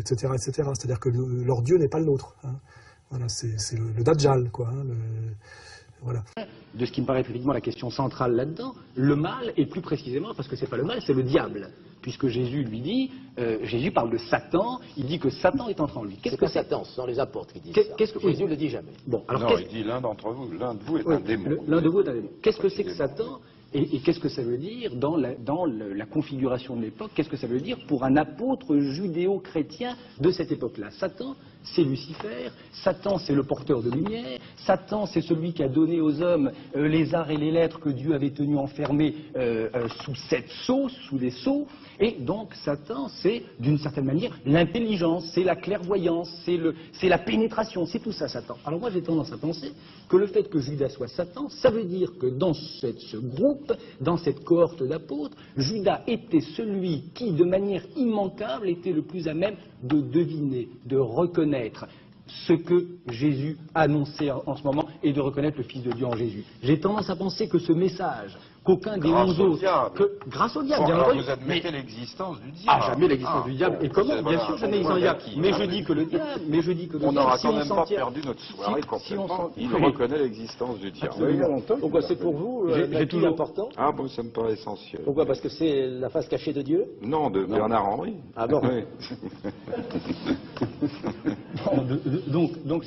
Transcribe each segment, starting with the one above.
etc., etc. C'est-à-dire que leur Dieu n'est pas le nôtre. Hein. Voilà, c'est le Dajjal, quoi. Hein, voilà. De ce qui me paraît effectivement la question centrale là-dedans, le mal, et plus précisément, parce que c'est pas le mal, c'est le diable. Puisque Jésus lui dit, Jésus parle de Satan, il dit que Satan est entré en lui. Qu'est-ce que Satan? Ce sont les apôtres qui disent ça. Qu'est-ce que Jésus ne le dit jamais. Bon, alors non, il dit l'un d'entre vous, l'un de vous est un démon. L'un de vous est un démon. Qu'est-ce que c'est que Satan? Et qu'est-ce que ça veut dire dans la configuration de l'époque? Qu'est-ce que ça veut dire pour un apôtre judéo-chrétien de cette époque-là? Satan, c'est Lucifer. Satan, c'est le porteur de lumière. Satan, c'est celui qui a donné aux hommes les arts et les lettres que Dieu avait tenus enfermés sous 7 sceaux, sous des sceaux. Et donc, Satan, c'est, d'une certaine manière, l'intelligence, c'est la clairvoyance, c'est la pénétration, c'est tout ça, Satan. Alors moi, j'ai tendance à penser que le fait que Judas soit Satan, ça veut dire que dans ce groupe, dans cette cohorte d'apôtres, Judas était celui qui, de manière immanquable, était le plus à même de deviner, de reconnaître ce que Jésus annonçait en ce moment et de reconnaître le Fils de Dieu en Jésus. J'ai tendance à penser que ce message, qu'aucun des 11 autres, grâce au diable, Bon, bien alors entendu. vous admettez l'existence du diable. Ah, jamais l'existence du diable. Et comment? Bien sûr, jamais l'existence du diable. Mais je dis que le diable, On n'aura quand même pas perdu notre soirée complètement. Il reconnaît l'existence du diable. Pourquoi c'est pour vous j'ai toujours important? Ah bon, ça me paraît essentiel. Pourquoi? Parce que c'est la face cachée de Dieu? Non, de Bernard-Henri. Ah bon? Oui. Donc,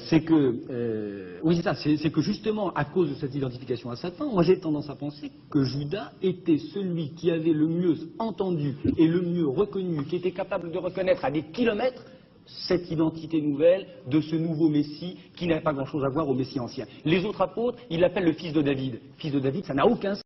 c'est que, oui, c'est ça, c'est que justement, à cause de cette identification à Satan, moi j'ai tendance à penser que Judas était celui qui avait le mieux entendu et le mieux reconnu, qui était capable de reconnaître à des kilomètres cette identité nouvelle de ce nouveau Messie qui n'a pas grand-chose à voir au Messie ancien. Les autres apôtres, ils l'appellent le fils de David. Fils de David, ça n'a aucun sens.